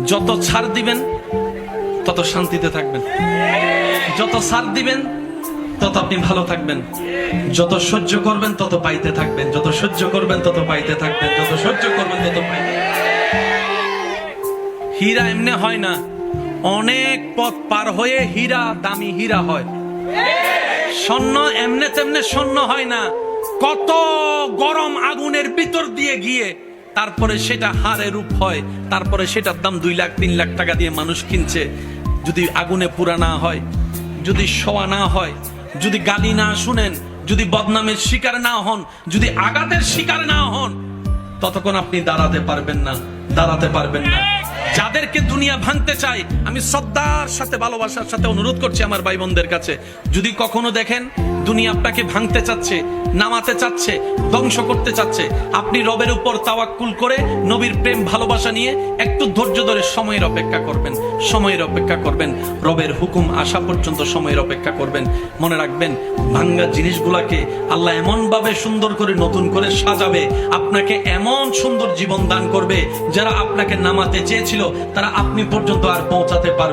যত ছাড় দিবেন তত শান্তিতে থাকবেন, যত ছাড় দিবেন তত আপনি ভালো থাকবেন, যত সহ্য করবেন তত পাইতে থাকবেন, যত সহ্য করবেন তত পাইতে থাকবেন, যত সহ্য করবেন তত পাইতে। হীরা এমনি হয় না, অনেক পথ পার হয়ে হীরা দামি হীরা হয়। স্বর্ণ এমনে তেমনে স্বর্ণ হয় না, কত গরম আগুনের ভিতর দিয়ে গিয়ে তারপরে সেটা হারে রূপ হয়, তারপরে সেটার দাম 2 লাখ 3 লাখ টাকা দিয়ে মানুষ কিনছে। যদি আগুনে পুরা না হয়, যদি শোয়া না হয়, যদি গালি না শুনেন, যদি বদনামের শিকার না হন, যদি আঘাতের শিকার না হন, ততক্ষণ আপনি দাঁড়াতে পারবেন না, দাঁড়াতে পারবেন না। যাদেরকে দুনিয়া ভাঙতে চায়, আমি শ্রদ্ধার সাথে ভালোবাসার সাথে অনুরোধ করছি আমার ভাই বোনদের কাছে, যদি কখনো দেখেন দুনিয়া আপনাকে ভাঙতে চাচ্ছে, নামাতে চাচ্ছে, ধ্বংস করতে চাচ্ছে, আপনি রবের উপর তাওয়াক্কুল করে নবীর প্রেম ভালোবাসা নিয়ে একটু ধৈর্য ধরে সময়ের অপেক্ষা করবেন, সময়ের অপেক্ষা করবেন, রবের হুকুম আসা পর্যন্ত সময়ের অপেক্ষা করবেন। মনে রাখবেন, ভাঙ্গা জিনিসগুলাকে আল্লাহ এমন ভাবে সুন্দর করে নতুন করে সাজাবে, আপনাকে এমন সুন্দর জীবন দান করবে, যারা আপনাকে নামাতে চেয়েছিল তারা আপনি পর্যন্ত আর পৌঁছাতে পারবে